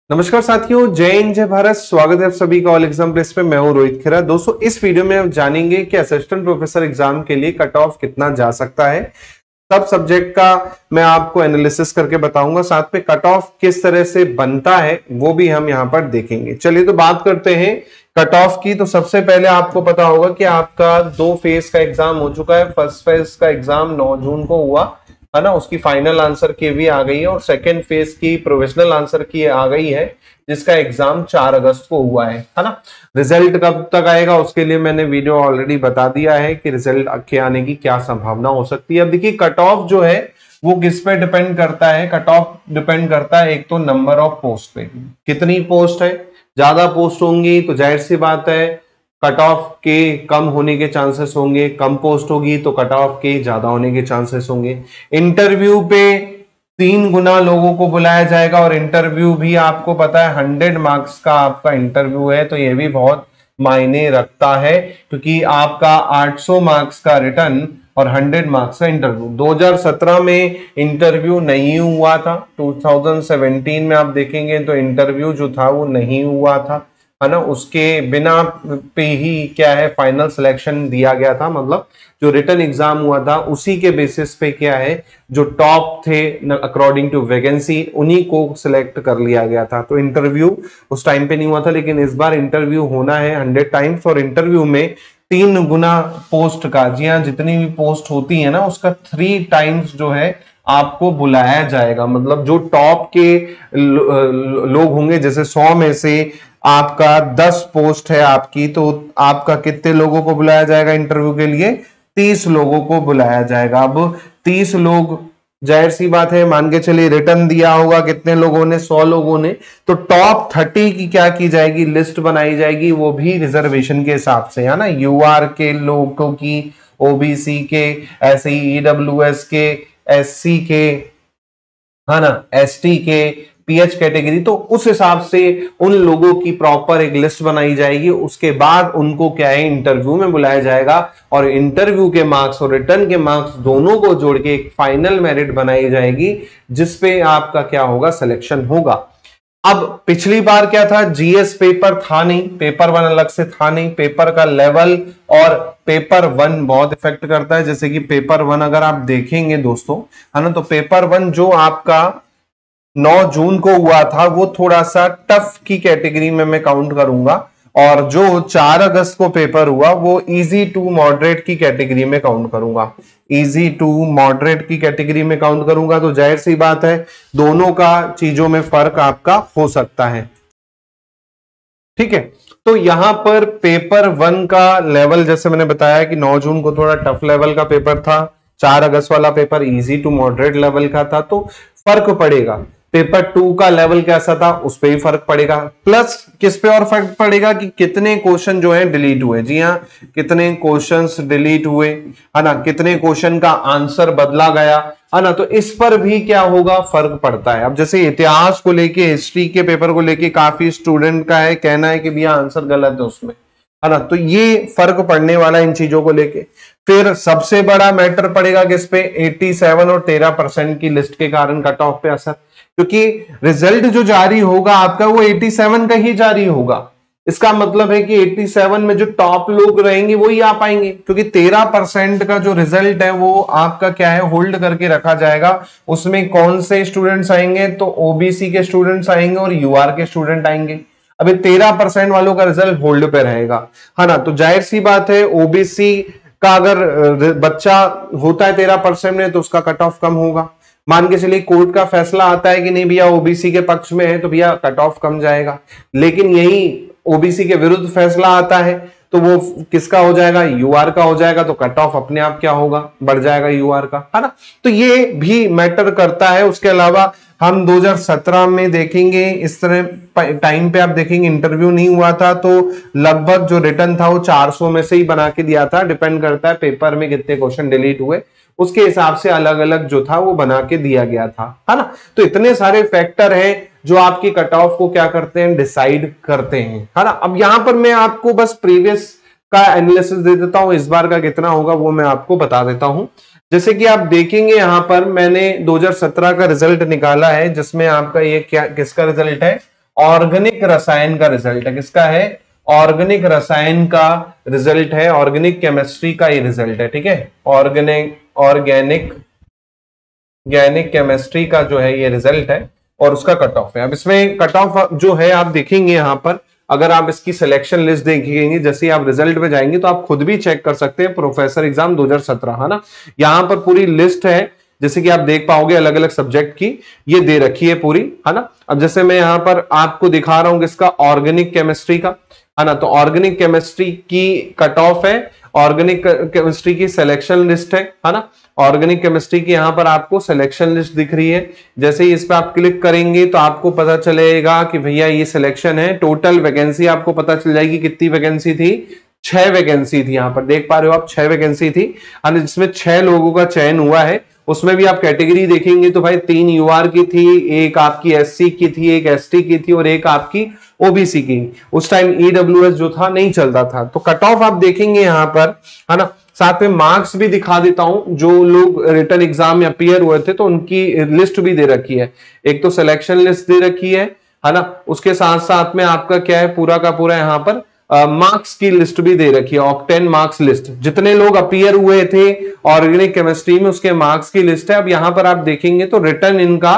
नमस्कार साथियों, जय हिंद जय भारत। स्वागत है आप सभी का ऑल एग्जाम प्लेस पे। मैं हूं रोहित खेरा। दोस्तों, इस वीडियो में हम जानेंगे कि असिस्टेंट प्रोफेसर एग्जाम के लिए कट ऑफ कितना जा सकता है। सब सब्जेक्ट का मैं आपको एनालिसिस करके बताऊंगा, साथ में कट ऑफ किस तरह से बनता है वो भी हम यहां पर देखेंगे। चलिए तो बात करते हैं कट ऑफ की। तो सबसे पहले आपको पता होगा कि आपका 2 फेज का एग्जाम हो चुका है। फर्स्ट फेज का एग्जाम 9 जून को हुआ है ना, उसकी फाइनल आंसर की भी आ गई है, और सेकेंड फेज की प्रोविजनल आंसर की आ गई है, जिसका एग्जाम 4 अगस्त को हुआ है ना। रिजल्ट कब तक आएगा उसके लिए मैंने वीडियो ऑलरेडी बता दिया है कि रिजल्ट के आने की क्या संभावना हो सकती है। अब देखिए, कट ऑफ जो है वो किस पे डिपेंड करता है। कट ऑफ डिपेंड करता है एक तो नंबर ऑफ पोस्ट पे, कितनी पोस्ट है। ज्यादा पोस्ट होंगी तो जाहिर सी बात है कट ऑफ के कम होने के चांसेस होंगे, कम पोस्ट होगी तो कट ऑफ के ज्यादा होने के चांसेस होंगे। इंटरव्यू पे 3 गुना लोगों को बुलाया जाएगा, और इंटरव्यू भी आपको पता है 100 मार्क्स का आपका इंटरव्यू है, तो ये भी बहुत मायने रखता है, क्योंकि आपका 800 मार्क्स का रिटर्न और 100 मार्क्स का इंटरव्यू। 2017 में इंटरव्यू नहीं हुआ था, 2017 में आप देखेंगे तो इंटरव्यू जो था वो नहीं हुआ था, है ना। उसके बिना पे ही क्या है फाइनल सिलेक्शन दिया गया था, मतलब जो रिटन एग्जाम हुआ था उसी के बेसिस पे क्या है जो टॉप थे अकॉर्डिंग टू वैकेंसी उन्हीं को सिलेक्ट कर लिया गया था। तो इंटरव्यू उस टाइम पे नहीं हुआ था, लेकिन इस बार इंटरव्यू होना है 100 टाइम्स, और इंटरव्यू में 3 गुना पोस्ट का, जी हाँ, जितनी भी पोस्ट होती है ना उसका 3 टाइम्स जो है आपको बुलाया जाएगा। मतलब जो टॉप के लोग होंगे, जैसे 100 में से आपका 10 पोस्ट है आपकी, तो आपका कितने लोगों को बुलाया जाएगा इंटरव्यू के लिए? 30 लोगों को बुलाया जाएगा। अब 30 लोग, जाहिर सी बात है, मान के चलिए रिटर्न दिया होगा कितने लोगों ने? 100 लोगों ने। तो टॉप 30 की क्या की जाएगी? लिस्ट बनाई जाएगी, वो भी रिजर्वेशन के हिसाब से, है ना। यूआर के लोगों की, ओबीसी के, ऐसे ही ईडब्ल्यूएस के, एससी के, है ना, एसटी के, पीएच कैटेगरी, तो उस हिसाब से उन लोगों की प्रॉपर एक लिस्ट बनाई जाएगी। उसके बाद उनको क्या है इंटरव्यू में बुलाया जाएगा, और इंटरव्यू के मार्क्स और रिटर्न के मार्क्स दोनों को जोड़ के एक फाइनल मेरिट बनाई जाएगी, जिसपे आपका क्या होगा, सिलेक्शन होगा। अब पिछली बार क्या था, जीएस पेपर था नहीं, पेपर 1 अलग से था नहीं। पेपर का लेवल और पेपर 1 बहुत इफेक्ट करता है। जैसे कि पेपर 1 अगर आप देखेंगे दोस्तों, है ना, तो पेपर 1 जो आपका 9 जून को हुआ था वो थोड़ा सा टफ की कैटेगरी में मैं काउंट करूंगा, और जो 4 अगस्त को पेपर हुआ वो इजी टू मॉडरेट की कैटेगरी में काउंट करूंगा। इजी टू मॉडरेट की कैटेगरी में काउंट करूंगा, तो जाहिर सी बात है दोनों का चीजों में फर्क आपका हो सकता है। ठीक है, तो यहां पर पेपर 1 का लेवल, जैसे मैंने बताया कि 9 जून को थोड़ा टफ लेवल का पेपर था, 4 अगस्त वाला paper easy to moderate level का था, तो फर्क पड़ेगा। पेपर 2 का लेवल कैसा था उस पर ही फर्क पड़ेगा। प्लस किस पे और फर्क पड़ेगा कि कितने क्वेश्चन जो है डिलीट हुए। जी हाँ, कितने क्वेश्चंस डिलीट हुए, है ना, कितने क्वेश्चन का आंसर बदला गया, है ना, तो इस पर भी क्या होगा, फर्क पड़ता है। अब जैसे इतिहास को लेके, हिस्ट्री के पेपर को लेके काफी स्टूडेंट का है कहना है कि भैया आंसर गलत है उसमें, है ना, तो ये फर्क पड़ने वाला इन चीजों को लेके। फिर सबसे बड़ा मैटर पड़ेगा किस पे, 87 और 13% की लिस्ट के कारण कट ऑफ पे असर, क्योंकि रिजल्ट जो जारी होगा आपका वो 87 का ही जारी होगा। इसका मतलब है कि 87 में जो टॉप लोग रहेंगे वही आ पाएंगे, क्योंकि 13% का जो रिजल्ट है वो आपका क्या है, होल्ड करके रखा जाएगा। उसमें कौन से स्टूडेंट्स आएंगे, तो ओबीसी के स्टूडेंट्स आएंगे और यूआर के स्टूडेंट आएंगे। अभी 13% वालों का रिजल्ट होल्ड पे रहेगा, है ना, तो जाहिर सी बात है ओबीसी का अगर बच्चा होता है 13% में तो उसका कट ऑफ कम होगा। मान के चलिए कोर्ट का फैसला आता है कि नहीं भैया ओबीसी के पक्ष में है, तो भैया कट ऑफ कम जाएगा। लेकिन यही ओबीसी के विरुद्ध फैसला आता है तो वो किसका हो जाएगा, यूआर का हो जाएगा, तो कट ऑफ अपने आप क्या होगा, बढ़ जाएगा यूआर का, है ना। तो ये भी मैटर करता है। उसके अलावा हम 2017 में देखेंगे, इस तरह टाइम पे आप देखेंगे इंटरव्यू नहीं हुआ था, तो लगभग जो रिटर्न था वो 400 में से ही बना के दिया था। डिपेंड करता है पेपर में कितने क्वेश्चन डिलीट हुए, उसके हिसाब से अलग अलग जो था वो बना के दिया गया था, है ना। तो इतने सारे फैक्टर हैं जो आपकी कट ऑफ को क्या करते हैं, डिसाइड करते हैं, है ना। अब यहां पर मैं आपको बस प्रीवियस का एनालिसिस दे देता हूं, इस बार का कितना होगा वो मैं आपको बता देता हूं। जैसे कि आप देखेंगे यहां पर मैंने 2017 का रिजल्ट निकाला है, जिसमें आपका ये क्या किसका रिजल्ट है, ऑर्गेनिक रसायन का रिजल्ट है। किसका है? ऑर्गेनिक रसायन का रिजल्ट है, ऑर्गेनिक केमिस्ट्री का ये रिजल्ट है। ठीक है, ऑर्गेनिक केमिस्ट्री का जो है ये रिजल्ट है और उसका कट ऑफ है। अब इसमें कट ऑफ जो है आप देखेंगे यहां पर, अगर आप इसकी सिलेक्शन लिस्ट देखेंगे, जैसे आप रिजल्ट में जाएंगे तो आप खुद भी चेक कर सकते हैं, प्रोफेसर एग्जाम 2017 है ना, यहां पर पूरी लिस्ट है, जैसे कि आप देख पाओगे अलग अलग सब्जेक्ट की ये दे रखी है पूरी, है ना। अब जैसे मैं यहां पर आपको दिखा रहा हूं किसका, ऑर्गेनिक केमिस्ट्री का, है ना। तो ऑर्गेनिक केमिस्ट्री की कट ऑफ है, ऑर्गेनिक केमिस्ट्री की सिलेक्शन लिस्ट है ना। ऑर्गेनिक केमिस्ट्री की यहां पर आपको सिलेक्शन लिस्ट दिख रही है। जैसे ही इस पर आप क्लिक करेंगे तो आपको पता चलेगा कि भैया ये सिलेक्शन है। टोटल वैकेंसी आपको पता चल जाएगी, कितनी वैकेंसी थी, 6 वैकेंसी थी। यहां पर देख पा रहे हो आप 6 वैकेंसी थी, जिसमें 6 लोगों का चयन हुआ है। उसमें भी आप कैटेगरी देखेंगे तो भाई 3 यूआर की थी, एक आपकी एससी की थी, एक एसटी की थी और एक आपकी ओबीसी की। उस टाइम ईडब्ल्यूएस जो था नहीं चलता था। तो कट ऑफ आप देखेंगे यहां पर, है ना। साथ में मार्क्स भी दिखा देता हूं, जो लोग रिटन एग्जाम में अपीयर हुए थे तो उनकी लिस्ट भी दे रखी है। एक तो सिलेक्शन लिस्ट दे रखी है ना, उसके साथ साथ में आपका क्या है, पूरा का पूरा यहां पर मार्क्स की लिस्ट भी दे रखी है, ऑक्टेन मार्क्स लिस्ट, जितने लोग अपीयर हुए थे ऑर्गेनिक केमिस्ट्री में उसके मार्क्स की लिस्ट है। अब यहां पर आप देखेंगे तो रिटर्न इनका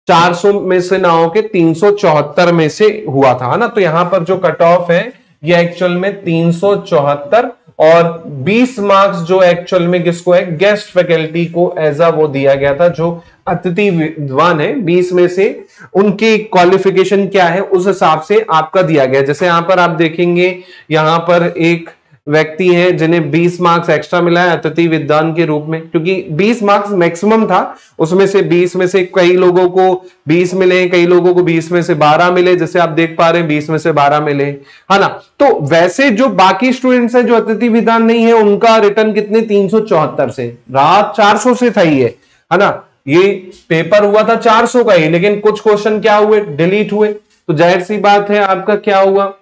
400 में से ना हो के 374 में से हुआ था, है ना। तो यहां पर जो कट ऑफ है ये एक्चुअल में 374 और 20 मार्क्स जो एक्चुअल में किसको है, गेस्ट फैकल्टी को एज अ वो दिया गया था जो अतिथि विद्वान है। 20 में से उनकी क्वालिफिकेशन क्या है उस हिसाब से आपका दिया गया। जैसे यहां पर आप देखेंगे, यहां पर एक व्यक्ति है जिन्हें 20 मार्क्स एक्स्ट्रा मिला है अतिथि विद्वान के रूप में, क्योंकि 20 मार्क्स मैक्सिमम था, उसमें से 20 में से कई लोगों को 20 मिले, कई लोगों को 20 में से 12 मिले, जैसे आप देख पा रहे हैं 20 में से 12 मिले, है ना। तो वैसे जो बाकी स्टूडेंट्स हैं जो अतिथि विद्वान नहीं है उनका रिटर्न कितने, 374 से, रात 400 से था ये, है ना। ये पेपर हुआ था 400 का ही, लेकिन कुछ क्वेश्चन क्या हुए, डिलीट हुए, तो जाहिर सी बात है आपका क्या हुआ,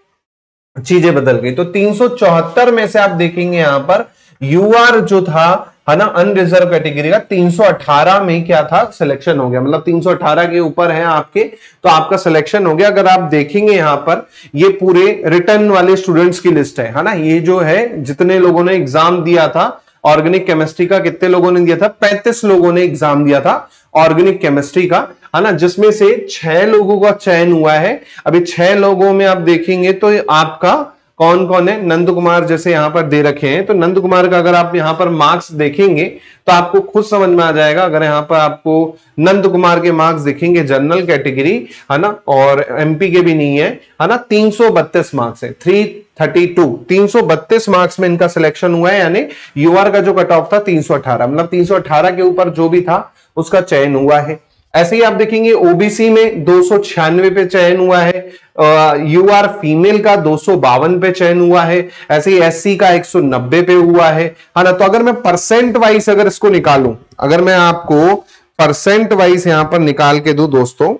चीजें बदल गई। तो 374 में से आप देखेंगे यहां पर यूआर जो था, है ना, अनरिजर्व कैटेगरी का 318 में क्या था, सिलेक्शन हो गया। मतलब 318 के ऊपर है आपके, तो आपका सिलेक्शन हो गया। अगर आप देखेंगे यहां पर ये पूरे रिटर्न वाले स्टूडेंट्स की लिस्ट है ना। ये जो है जितने लोगों ने एग्जाम दिया था ऑर्गेनिक केमिस्ट्री का, कितने लोगों ने दिया था, 35 लोगों ने एग्जाम दिया था ऑर्गेनिक केमिस्ट्री का, है ना, जिसमें से 6 लोगों का चयन हुआ है। अभी 6 लोगों में आप देखेंगे तो आपका कौन कौन है, नंद कुमार जैसे यहां पर दे रखे हैं, तो नंद कुमार का अगर आप यहां पर मार्क्स देखेंगे तो आपको खुद समझ में आ जाएगा। अगर यहां पर आपको नंद कुमार के मार्क्स दिखेंगे, जनरल कैटेगरी, है ना, और एमपी के भी नहीं है ना, 332 मार्क्स है, 332 मार्क्स में इनका सिलेक्शन हुआ है। यानी यूआर का जो कट ऑफ था 318, मतलब 318 के ऊपर जो भी था उसका चयन हुआ है। ऐसे ही आप देखेंगे ओबीसी में 296 पे चयन हुआ है, यूआर फीमेल का 252 पे चयन हुआ है, ऐसे ही एससी का 190 पे हुआ है ना। तो अगर मैं परसेंट वाइज अगर इसको निकालूं, अगर मैं आपको परसेंट वाइज यहां पर निकाल के दूं दोस्तों,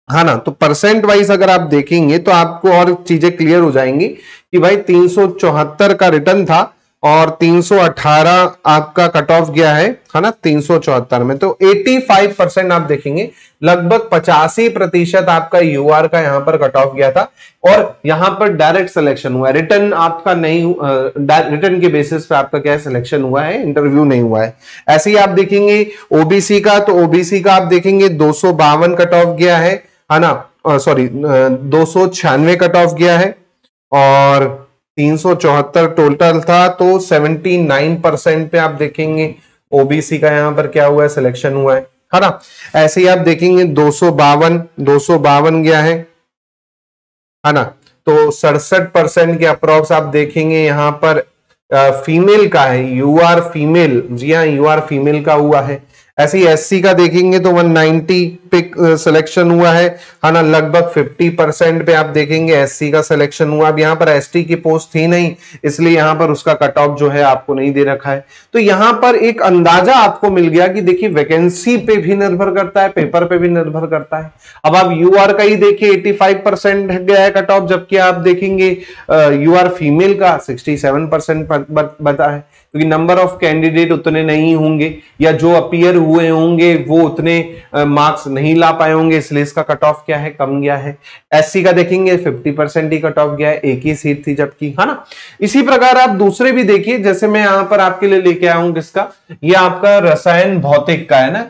है ना, तो परसेंट वाइज अगर आप देखेंगे तो आपको और चीजें क्लियर हो जाएंगी कि भाई 374 का रिटर्न था और 318 आपका कट ऑफ गया है ना 374 में। तो 85% आप देखेंगे, लगभग 85% आपका यूआर का यहां पर कट ऑफ गया था और यहां पर डायरेक्ट सिलेक्शन हुआ है। रिटर्न आपका नहीं, रिटर्न के बेसिस पे आपका क्या है, सिलेक्शन हुआ है, इंटरव्यू नहीं हुआ है। ऐसे ही आप देखेंगे ओबीसी का, तो ओबीसी का आप देखेंगे 252 कट ऑफ गया है ना, सॉरी 296 कट ऑफ गया है और 374 टोटल था, तो 79% पे आप देखेंगे ओबीसी का यहां पर क्या हुआ है, सिलेक्शन हुआ है ना। ऐसे ही आप देखेंगे 252 गया है ना, तो 67% के अप्रोक्स आप देखेंगे यहां पर फीमेल का है, यूआर फीमेल, जी हाँ यूआर फीमेल का हुआ है। ऐसे ही एससी का देखेंगे तो 190 पे सिलेक्शन हुआ है ना, लगभग 50% पे आप देखेंगे एससी का सिलेक्शन हुआ। अब यहाँ पर एसटी की पोस्ट थी नहीं, इसलिए यहाँ पर उसका कट ऑफ जो है आपको नहीं दे रखा है। तो यहाँ पर एक अंदाजा आपको मिल गया कि देखिए वैकेंसी पे भी निर्भर करता है, पेपर पे भी निर्भर करता है। अब आप यूआर का ही देखिए 85% गया है कट ऑफ, जबकि आप देखेंगे यूआर फीमेल का 67% बता है। क्योंकि नंबर ऑफ कैंडिडेट उतने नहीं होंगे या जो अपीयर हुए होंगे वो उतने मार्क्स नहीं ला पाए होंगे, इसलिए इसका कट ऑफ क्या है, कम गया है। एससी का देखेंगे 50% ही कट ऑफ गया है, एक ही सीट थी जबकि, है ना। इसी प्रकार आप दूसरे भी देखिए, जैसे मैं यहां पर आपके लिए लेके आया हूं किसका, ये आपका रसायन भौतिक का है ना,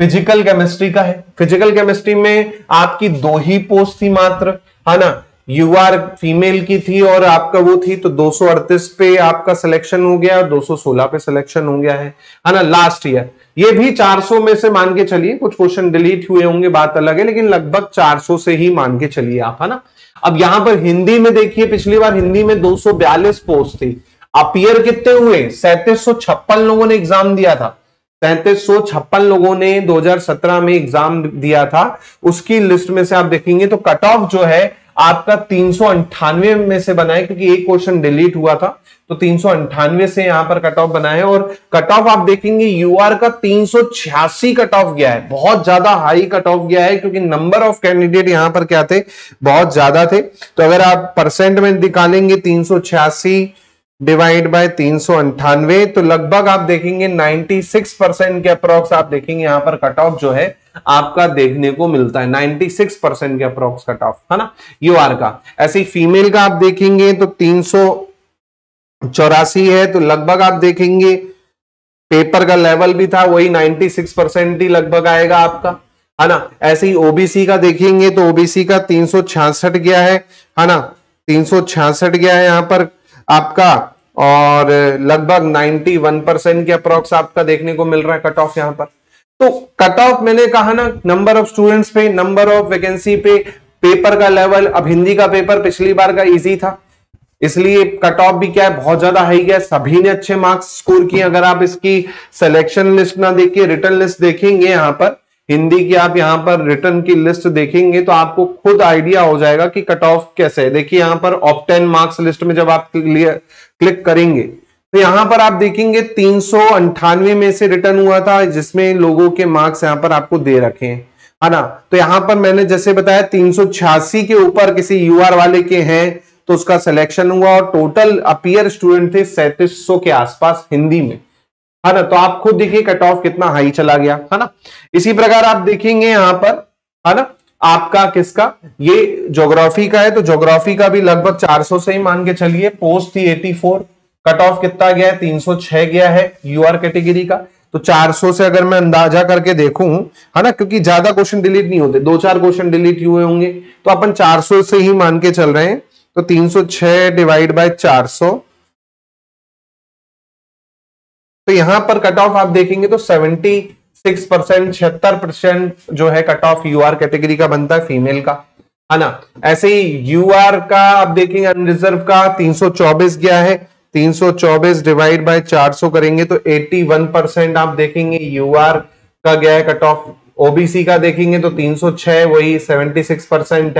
फिजिकल केमिस्ट्री का है। फिजिकल केमिस्ट्री में आपकी 2 ही पोस्ट थी मात्र, है ना, यूआर फीमेल की थी और आपका वो थी, तो 238 पे आपका सिलेक्शन हो गया और 216 पे सिलेक्शन हो गया है ना, लास्ट ईयर। ये भी 400 में से मान के चलिए, कुछ क्वेश्चन डिलीट हुए होंगे बात अलग है, लेकिन लगभग 400 से ही मान के चलिए आप, है ना। अब यहां पर हिंदी में देखिए, पिछली बार हिंदी में 242 पोस्ट थी, अपीयर कितने हुए, 3756 लोगों ने एग्जाम दिया था। 3756 लोगों ने 2017 में एग्जाम दिया था। उसकी लिस्ट में से आप देखेंगे तो कट ऑफ जो है आपका 398 में से बना है, क्योंकि एक क्वेश्चन डिलीट हुआ था, तो 398 से यहां पर कट ऑफ बना है। और कट ऑफ आप देखेंगे यूआर का 386 कट ऑफ गया है, बहुत ज्यादा हाई कट ऑफ गया है, क्योंकि नंबर ऑफ कैंडिडेट यहां पर क्या थे, बहुत ज्यादा थे। तो अगर आप परसेंट में निकालेंगे 386 डिवाइड बाय 398, तो लगभग आप देखेंगे 96% के अप्रोक्स आप देखेंगे यहां पर कट ऑफ जो है आपका देखने को मिलता है, 96% के अप्रोक्स कट ऑफ, है ना, यूआर का। ऐसे ही फीमेल का आप देखेंगे तो 384 है, तो लगभग आप देखेंगे पेपर का लेवल भी था वही 96% ही लगभग आएगा आपका, है ना। ऐसे ही ओबीसी का देखेंगे तो ओबीसी का 366 गया है ना, 366 गया है यहां पर आपका, और लगभग 91% के अप्रोक्स आपका देखने को मिल रहा है कट ऑफ यहां पर। तो कट ऑफ मैंने कहा ना, नंबर ऑफ स्टूडेंट्स पे, नंबर ऑफ वैकेंसी पे, पेपर का लेवल। अब हिंदी का पेपर पिछली बार का इजी था, इसलिए कट ऑफ भी क्या है, बहुत ज्यादा हाई गया, सभी ने अच्छे मार्क्स स्कोर किए। अगर आप इसकी सिलेक्शन लिस्ट ना देखिए, रिटर्न लिस्ट देखेंगे यहां पर, हिंदी की आप यहां पर रिटर्न की लिस्ट देखेंगे तो आपको खुद आइडिया हो जाएगा कि कट ऑफ कैसे है। देखिए यहां पर ऑफ 10 मार्क्स लिस्ट में जब आप क्लिक करेंगे तो यहां पर आप देखेंगे 398 में से रिटर्न हुआ था, जिसमें लोगों के मार्क्स यहां पर आपको दे रखे हैं, है ना। तो यहां पर मैंने जैसे बताया 386 के ऊपर किसी यूआर वाले के हैं तो उसका सिलेक्शन हुआ, और टोटल अपीयर स्टूडेंट थे 3700 के आसपास हिंदी में, है ना। तो आप खुद देखिए कट ऑफ कितना हाई चला गया, है ना। इसी प्रकार आप देखेंगे यहां पर, है ना, आपका किसका, ये ज्योग्राफी का है, तो ज्योग्राफी का भी लगभग 400 से ही मान के चलिए, पोस्ट थी 84, कट ऑफ कितना गया है, 306 गया है यूआर कैटेगरी का। तो 400 से अगर मैं अंदाजा करके देखूं, है ना, क्योंकि ज्यादा क्वेश्चन डिलीट नहीं होते, 2-4 क्वेश्चन डिलीट हुए होंगे, तो अपन 400 से ही मान के चल रहे हैं। तो 306 डिवाइड बाय 400, तो यहां पर कट ऑफ आप देखेंगे तो 76%, 76% जो है कट ऑफ यूआर कैटेगरी का बनता है फीमेल का, है ना। ऐसे ही यूआर का आप देखेंगे अनरिजर्व का 324 गया है, 324 डिवाइड बाय 400 करेंगे तो 81% आप देखेंगे यूआर का गया है कट ऑफ। ओबीसी का देखेंगे तो 306, वही 76%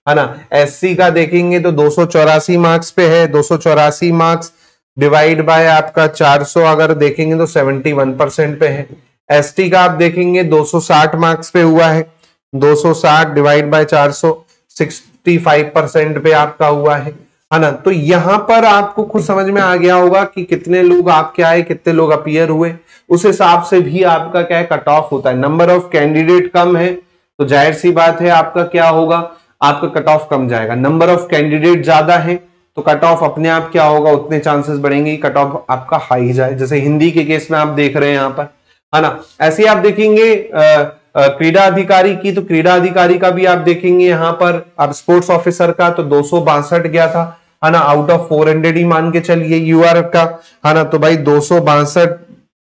है ना। एससी का देखेंगे तो 284 मार्क्स पे है, 284 मार्क्स डिवाइड बाय आपका 400 अगर देखेंगे तो 71% पे है। एसटी का आप देखेंगे 260 मार्क्स पे हुआ है, 260 डिवाइड बाय 400 65% पे आपका हुआ है ना। तो यहां पर आपको खुद समझ में आ गया होगा कि कितने लोग आपके आए, कितने लोग अपीयर हुए, उस हिसाब से भी आपका क्या है कट ऑफ होता है। नंबर ऑफ कैंडिडेट कम है तो जाहिर सी बात है आपका क्या होगा, आपका कट ऑफ कम जाएगा। नंबर ऑफ कैंडिडेट ज्यादा है तो कट ऑफ अपने आप क्या होगा, उतने चांसेस बढ़ेंगे कट ऑफ आपका हाई जाए, जैसे हिंदी के केस में आप देख रहे हैं यहाँ पर, है ना। ऐसे ही आप देखेंगे क्रीड़ा अधिकारी की, तो क्रीड़ा अधिकारी का भी आप देखेंगे यहाँ पर, अब स्पोर्ट्स ऑफिसर का तो 262 गया था, है ना, आउट ऑफ 400 ही मान के चलिए यूआर का, है ना। तो भाई 262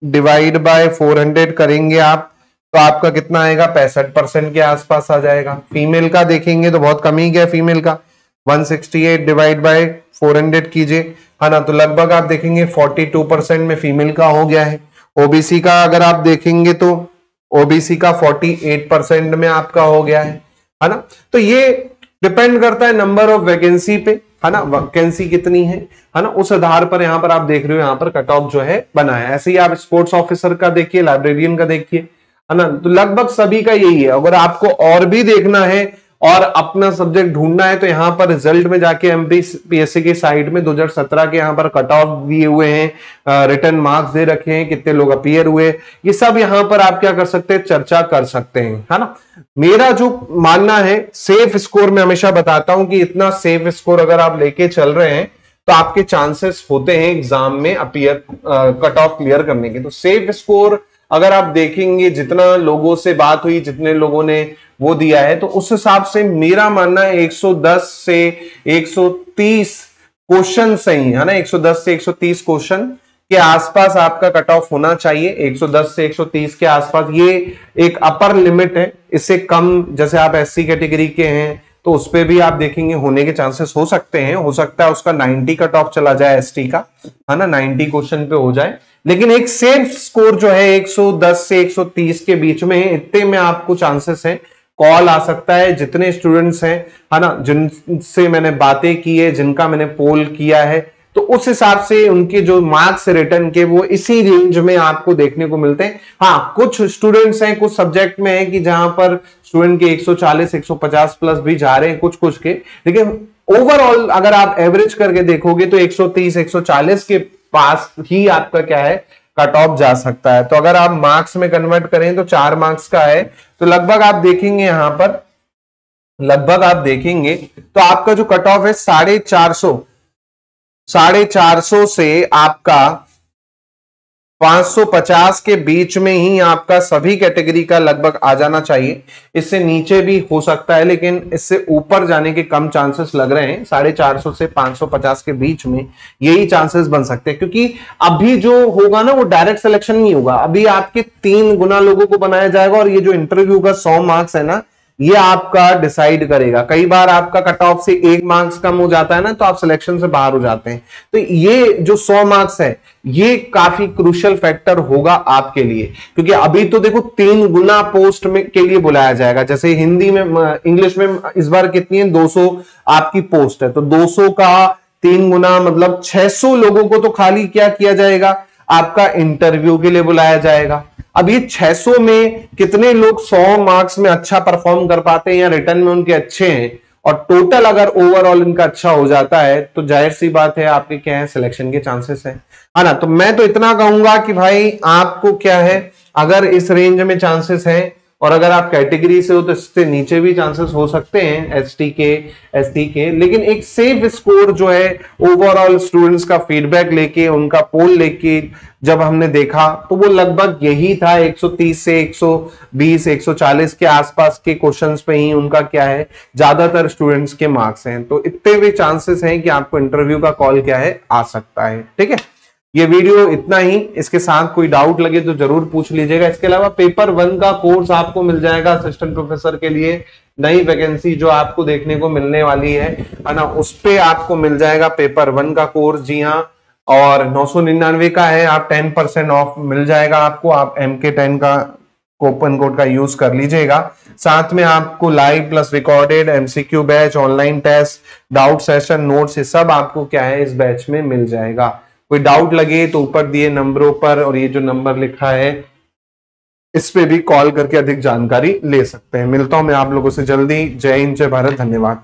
डिवाइड बाय 400 करेंगे आप तो आपका कितना आएगा, 65% के आसपास आ जाएगा। फीमेल का देखेंगे तो बहुत कम ही गया फीमेल का, 168 डिवाइड बाय 400 कीजिए, है ना, तो लगभग आप देखेंगे 42% में फीमेल का हो गया है। ओबीसी का अगर आप देखेंगे तो ओबीसी का 48% में आपका हो गया है ना। तो ये डिपेंड करता है नंबर ऑफ वैकेंसी पे, है ना, वैकेंसी कितनी है ना, उस आधार पर यहाँ पर आप देख रहे हो यहाँ पर कट ऑफ जो है बना है। ऐसे ही आप स्पोर्ट्स ऑफिसर का देखिए, लाइब्रेरियन का देखिए, है ना, तो लगभग सभी का यही है। अगर आपको और भी देखना है और अपना सब्जेक्ट ढूंढना है तो यहाँ पर रिजल्ट में जाके एमपीएससी की साइट में 2017 के यहाँ पर कट ऑफ दिए हुए हैं, रिटर्न मार्क्स दे रखे हैं, कितने लोग अपीयर हुए, ये सब यहाँ पर आप क्या कर सकते हैं, चर्चा कर सकते हैं, है ना। मेरा जो मानना है, सेफ स्कोर में हमेशा बताता हूं कि इतना सेफ स्कोर अगर आप लेके चल रहे हैं तो आपके चांसेस होते हैं एग्जाम में अपीयर कट ऑफ क्लियर करने के। तो सेफ स्कोर अगर आप देखेंगे, जितना लोगों से बात हुई, जितने लोगों ने वो दिया है, तो उस हिसाब से मेरा मानना है 110 से 130 क्वेश्चन सही है ना, 110 से 130 क्वेश्चन के आसपास आपका कट ऑफ होना चाहिए। 110 से 130 के आसपास ये एक अपर लिमिट है। इससे कम, जैसे आप एससी कैटेगरी के हैं तो उस पे भी आप देखेंगे होने के चांसेस हो सकते हैं, हो सकता है उसका 90 कट ऑफ चला जाए एसटी का, है ना, 90 क्वेश्चन पे हो जाए। लेकिन एक सेफ स्कोर जो है 110 से 130 के बीच में है, इतने में आपको चांसेस है, कॉल आ सकता है। जितने स्टूडेंट्स हैं, है ना, जिनसे मैंने बातें की है, जिनका मैंने पोल किया है, तो उस हिसाब से उनके जो मार्क्स रिटर्न के वो इसी रेंज में आपको देखने को मिलते हैं। हाँ, कुछ स्टूडेंट्स हैं, कुछ सब्जेक्ट में है कि जहां पर स्टूडेंट के 140 150 प्लस भी जा रहे हैं कुछ के, लेकिन ओवरऑल अगर आप एवरेज करके देखोगे तो 130 140 के पास ही आपका क्या है, कट ऑफ जा सकता है। तो अगर आप मार्क्स में कन्वर्ट करें तो 4 मार्क्स का है, तो लगभग आप देखेंगे यहां पर, लगभग आप देखेंगे तो आपका जो कट ऑफ है 450 से आपका 550 के बीच में ही आपका सभी कैटेगरी का लगभग आ जाना चाहिए। इससे नीचे भी हो सकता है, लेकिन इससे ऊपर जाने के कम चांसेस लग रहे हैं। 450 से 550 के बीच में यही चांसेस बन सकते हैं, क्योंकि अभी जो होगा ना वो डायरेक्ट सिलेक्शन नहीं होगा। अभी आपके 3 गुना लोगों को बनाया जाएगा और ये जो इंटरव्यू का 100 मार्क्स है ना, ये आपका डिसाइड करेगा। कई बार आपका कट ऑफ से 1 मार्क्स कम हो जाता है ना, तो आप सिलेक्शन से बाहर हो जाते हैं। तो ये जो 100 मार्क्स है, ये काफी क्रूशियल फैक्टर होगा आपके लिए, क्योंकि अभी तो देखो 3 गुना पोस्ट में के लिए बुलाया जाएगा। जैसे हिंदी में, इंग्लिश में इस बार कितनी है, 200 आपकी पोस्ट है, तो 200 का 3 गुना मतलब 600 लोगों को तो खाली क्या किया जाएगा, आपका इंटरव्यू के लिए बुलाया जाएगा। अब ये 600 में कितने लोग 100 मार्क्स में अच्छा परफॉर्म कर पाते हैं या रिटर्न में उनके अच्छे हैं, और टोटल अगर ओवरऑल इनका अच्छा हो जाता है, तो जाहिर सी बात है आपके क्या है, सिलेक्शन के चांसेस है ना। तो मैं तो इतना कहूंगा कि भाई आपको क्या है, अगर इस रेंज में चांसेस है, और अगर आप कैटेगरी से हो तो इससे नीचे भी चांसेस हो सकते हैं एसटी के, लेकिन एक सेफ स्कोर जो है, ओवरऑल स्टूडेंट्स का फीडबैक लेके, उनका पोल लेके जब हमने देखा, तो वो लगभग यही था, 130 से 120 140 के आसपास के क्वेश्चंस पे ही उनका क्या है, ज्यादातर स्टूडेंट्स के मार्क्स हैं। तो इतने भी चांसेस हैं कि आपको इंटरव्यू का कॉल क्या है, आ सकता है। ठीक है, ये वीडियो इतना ही। इसके साथ कोई डाउट लगे तो जरूर पूछ लीजिएगा। इसके अलावा पेपर 1 का कोर्स आपको मिल जाएगा असिस्टेंट प्रोफेसर के लिए, नई वैकेंसी जो आपको देखने को मिलने वाली है ना, उस पे आपको मिल जाएगा पेपर 1 का कोर्स। जी हाँ, और 999 का है, आप 10% ऑफ मिल जाएगा आपको। आप MK10 का कूपन कोड का यूज कर लीजिएगा। साथ में आपको live plus recorded MCQ batch, online test, doubt session, notes, ये सब आपको क्या है, इस बैच में मिल जाएगा। कोई डाउट लगे तो ऊपर दिए नंबरों पर, और ये जो नंबर लिखा है इस पे भी कॉल करके अधिक जानकारी ले सकते हैं। मिलता हूं मैं आप लोगों से जल्दी। जय हिंद, जय भारत, धन्यवाद।